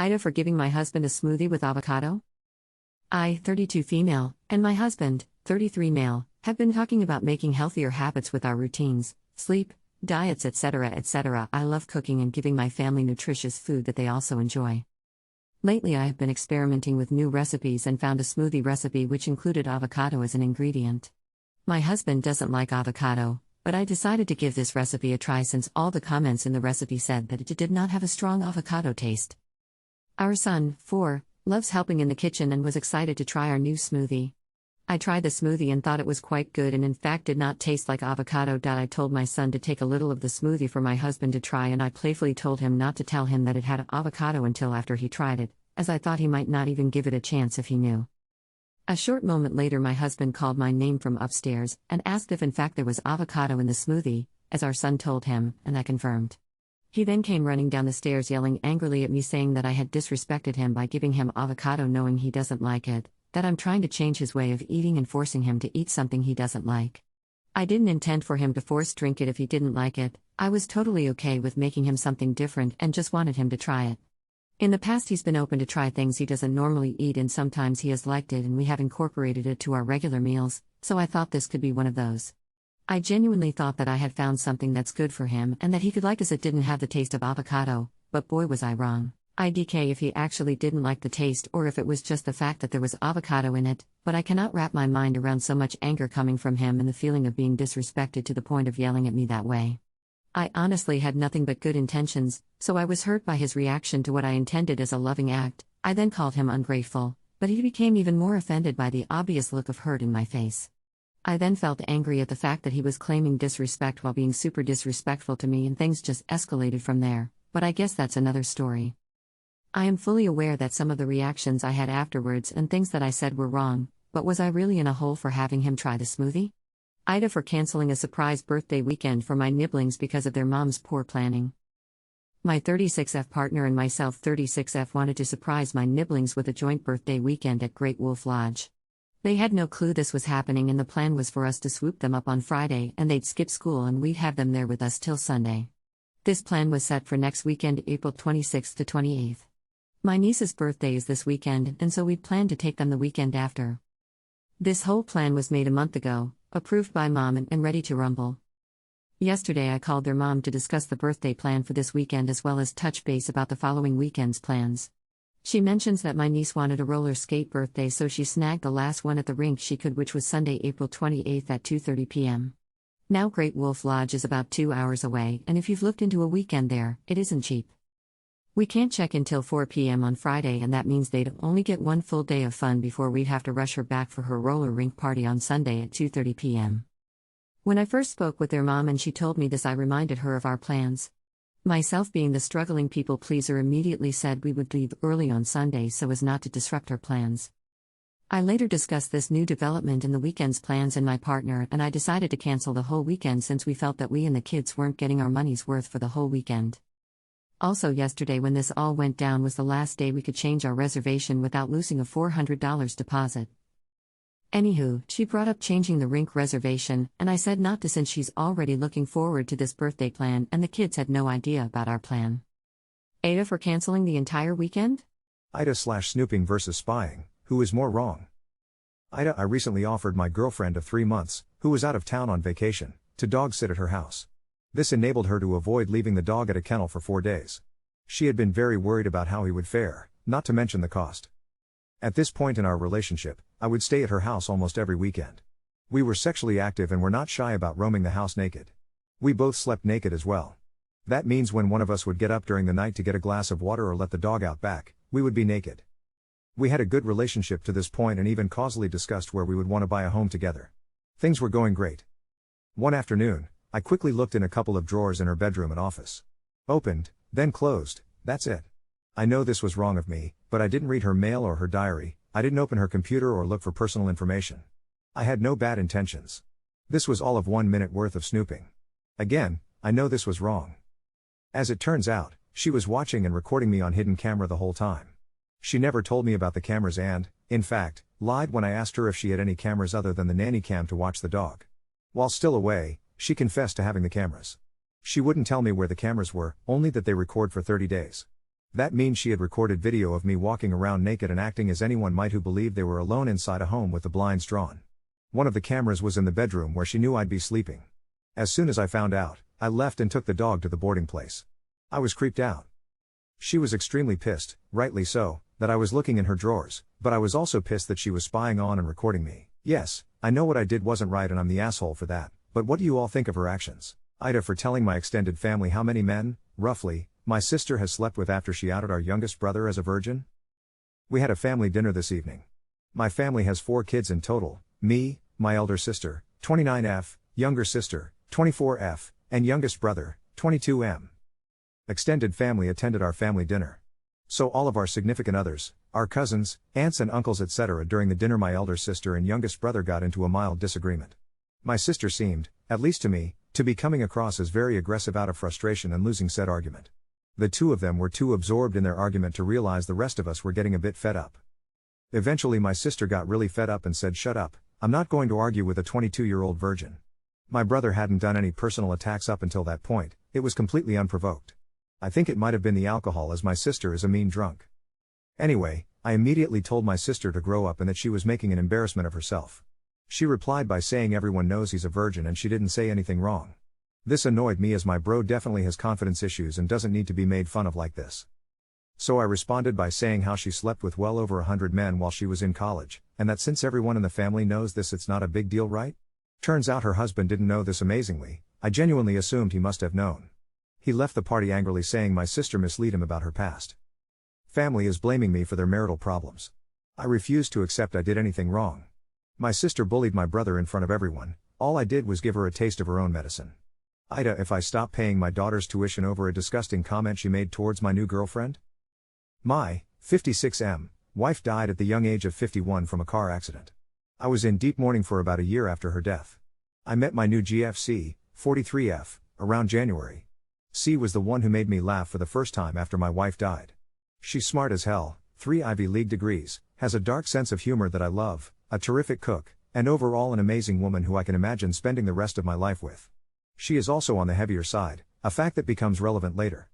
AITA for giving my husband a smoothie with avocado? I, 32 female, and my husband, 33 male, have been talking about making healthier habits with our routines, sleep, diets, etc. etc. I love cooking and giving my family nutritious food that they also enjoy. Lately I have been experimenting with new recipes and found a smoothie recipe which included avocado as an ingredient. My husband doesn't like avocado, but I decided to give this recipe a try since all the comments in the recipe said that it did not have a strong avocado taste. Our son, 4, loves helping in the kitchen and was excited to try our new smoothie. I tried the smoothie and thought it was quite good and in fact did not taste like avocado. I told my son to take a little of the smoothie for my husband to try, and I playfully told him not to tell him that it had avocado until after he tried it, as I thought he might not even give it a chance if he knew. A short moment later my husband called my name from upstairs and asked if in fact there was avocado in the smoothie, as our son told him, and I confirmed. He then came running down the stairs yelling angrily at me, saying that I had disrespected him by giving him avocado knowing he doesn't like it, that I'm trying to change his way of eating and forcing him to eat something he doesn't like. I didn't intend for him to force drink it if he didn't like it. I was totally okay with making him something different and just wanted him to try it. In the past he's been open to try things he doesn't normally eat, and sometimes he has liked it and we have incorporated it to our regular meals, so I thought this could be one of those. I genuinely thought that I had found something that's good for him and that he could like, as it didn't have the taste of avocado, but boy was I wrong. IDK if he actually didn't like the taste or if it was just the fact that there was avocado in it, but I cannot wrap my mind around so much anger coming from him and the feeling of being disrespected to the point of yelling at me that way. I honestly had nothing but good intentions, so I was hurt by his reaction to what I intended as a loving act. I then called him ungrateful, but he became even more offended by the obvious look of hurt in my face. I then felt angry at the fact that he was claiming disrespect while being super disrespectful to me, and things just escalated from there, but I guess that's another story. I am fully aware that some of the reactions I had afterwards and things that I said were wrong, but was I really in a hole for having him try the smoothie? AITA for canceling a surprise birthday weekend for my nibblings because of their mom's poor planning. My 36F partner and myself 36F wanted to surprise my nibblings with a joint birthday weekend at Great Wolf Lodge. They had no clue this was happening, and the plan was for us to swoop them up on Friday and they'd skip school and we'd have them there with us till Sunday. This plan was set for next weekend, April 26th to 28th. My niece's birthday is this weekend, and so we'd planned to take them the weekend after. This whole plan was made a month ago, approved by mom and ready to rumble. Yesterday I called their mom to discuss the birthday plan for this weekend as well as touch base about the following weekend's plans. She mentions that my niece wanted a roller skate birthday, so she snagged the last one at the rink she could, which was Sunday, April 28th at 2:30 p.m. Now Great Wolf Lodge is about 2 hours away, and if you've looked into a weekend there, it isn't cheap. We can't check until 4 p.m. on Friday, and that means they'd only get one full day of fun before we'd have to rush her back for her roller rink party on Sunday at 2:30 p.m. When I first spoke with their mom and she told me this, I reminded her of our plans. Myself, being the struggling people pleaser, immediately said we would leave early on Sunday so as not to disrupt her plans. I later discussed this new development in the weekend's plans and my partner, and I decided to cancel the whole weekend since we felt that we and the kids weren't getting our money's worth for the whole weekend. Also, yesterday when this all went down was the last day we could change our reservation without losing a $400 deposit. Anywho, she brought up changing the rink reservation, and I said not to since she's already looking forward to this birthday plan and the kids had no idea about our plan. AITA for canceling the entire weekend? AITA/snooping versus spying, who is more wrong? AITA, I recently offered my girlfriend of 3 months, who was out of town on vacation, to dog sit at her house. This enabled her to avoid leaving the dog at a kennel for 4 days. She had been very worried about how he would fare, not to mention the cost. At this point in our relationship, I would stay at her house almost every weekend. We were sexually active and were not shy about roaming the house naked. We both slept naked as well. That means when one of us would get up during the night to get a glass of water or let the dog out back, we would be naked. We had a good relationship to this point and even causally discussed where we would want to buy a home together. Things were going great. One afternoon, I quickly looked in a couple of drawers in her bedroom and office. Opened, then closed, that's it. I know this was wrong of me, but I didn't read her mail or her diary, I didn't open her computer or look for personal information. I had no bad intentions. This was all of 1 minute worth of snooping. Again, I know this was wrong. As it turns out, she was watching and recording me on hidden camera the whole time. She never told me about the cameras and, in fact, lied when I asked her if she had any cameras other than the nanny cam to watch the dog. While still away, she confessed to having the cameras. She wouldn't tell me where the cameras were, only that they record for 30 days. That means she had recorded video of me walking around naked and acting as anyone might who believed they were alone inside a home with the blinds drawn. One of the cameras was in the bedroom where she knew I'd be sleeping. As soon as I found out, I left and took the dog to the boarding place. I was creeped out. She was extremely pissed, rightly so, that I was looking in her drawers, but I was also pissed that she was spying on and recording me. Yes, I know what I did wasn't right and I'm the asshole for that, but what do you all think of her actions? AITA for telling my extended family how many men, roughly, my sister has slept with after she outed our youngest brother as a virgin? We had a family dinner this evening. My family has 4 kids in total, me, my elder sister, 29F, younger sister, 24F, and youngest brother, 22M. Extended family attended our family dinner. So all of our significant others, our cousins, aunts and uncles etc. During the dinner my elder sister and youngest brother got into a mild disagreement. My sister seemed, at least to me, to be coming across as very aggressive out of frustration and losing said argument. The two of them were too absorbed in their argument to realize the rest of us were getting a bit fed up. Eventually my sister got really fed up and said, "Shut up, I'm not going to argue with a 22-year-old virgin." My brother hadn't done any personal attacks up until that point, it was completely unprovoked. I think it might have been the alcohol as my sister is a mean drunk. Anyway, I immediately told my sister to grow up and that she was making an embarrassment of herself. She replied by saying everyone knows he's a virgin and she didn't say anything wrong. This annoyed me as my bro definitely has confidence issues and doesn't need to be made fun of like this. So I responded by saying how she slept with well over 100 men while she was in college, and that since everyone in the family knows this it's not a big deal, right? Turns out her husband didn't know this amazingly. I genuinely assumed he must have known. He left the party angrily saying my sister misled him about her past. Family is blaming me for their marital problems. I refused to accept I did anything wrong. My sister bullied my brother in front of everyone, all I did was give her a taste of her own medicine. AITA if I stop paying my daughter's tuition over a disgusting comment she made towards my new girlfriend? My 56M wife died at the young age of 51 from a car accident. I was in deep mourning for about a year after her death. I met my new GFC, 43F, around January. C was the one who made me laugh for the first time after my wife died. She's smart as hell, 3 Ivy League degrees, has a dark sense of humor that I love, a terrific cook, and overall an amazing woman who I can imagine spending the rest of my life with. She is also on the heavier side, a fact that becomes relevant later.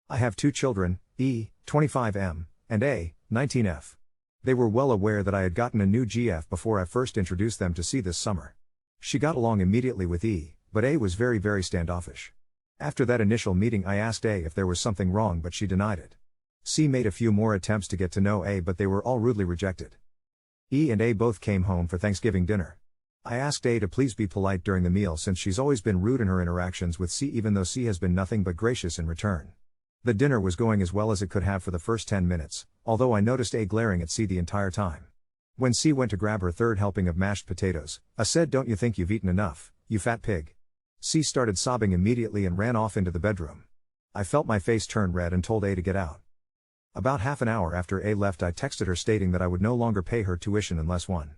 I have 2 children, E, 25M, and A, 19F. They were well aware that I had gotten a new GF before I first introduced them to C this summer. She got along immediately with E, but A was very standoffish. After that initial meeting I asked A if there was something wrong but she denied it. C made a few more attempts to get to know A but they were all rudely rejected. E and A both came home for Thanksgiving dinner. I asked A to please be polite during the meal since she's always been rude in her interactions with C even though C has been nothing but gracious in return. The dinner was going as well as it could have for the first 10 minutes, although I noticed A glaring at C the entire time. When C went to grab her third helping of mashed potatoes, I said, "Don't you think you've eaten enough, you fat pig?" C started sobbing immediately and ran off into the bedroom. I felt my face turn red and told A to get out. About half an hour after A left I texted her stating that I would no longer pay her tuition unless 1.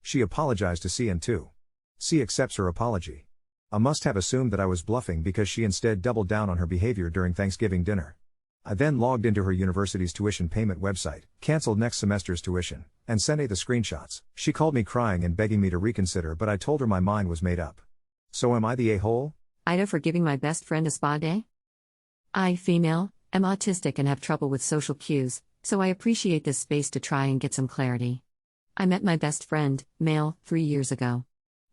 She apologized to C and 2. C accepts her apology. I must have assumed that I was bluffing because she instead doubled down on her behavior during Thanksgiving dinner. I then logged into her university's tuition payment website, canceled next semester's tuition, and sent A the screenshots. She called me crying and begging me to reconsider but I told her my mind was made up. So am I the a-hole? AITA for giving my best friend a spa day? I, female, am autistic and have trouble with social cues, so I appreciate this space to try and get some clarity. I met my best friend, male, 3 years ago.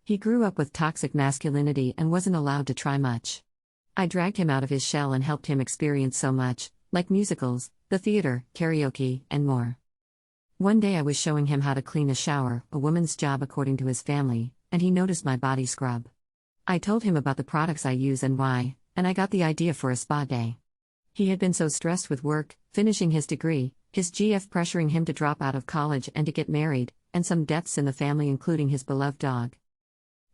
He grew up with toxic masculinity and wasn't allowed to try much. I dragged him out of his shell and helped him experience so much, like musicals, the theater, karaoke, and more. One day I was showing him how to clean a shower, a woman's job according to his family, and he noticed my body scrub. I told him about the products I use and why, and I got the idea for a spa day. He had been so stressed with work, finishing his degree, his GF pressuring him to drop out of college and to get married, and some deaths in the family including his beloved dog.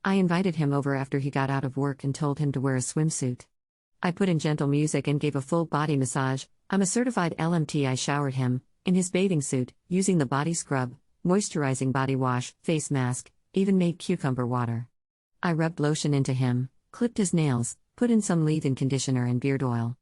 I invited him over after he got out of work and told him to wear a swimsuit. I put in gentle music and gave a full body massage. I'm a certified LMT. I showered him, in his bathing suit, using the body scrub, moisturizing body wash, face mask, even made cucumber water. I rubbed lotion into him, clipped his nails, put in some leave-in conditioner and beard oil.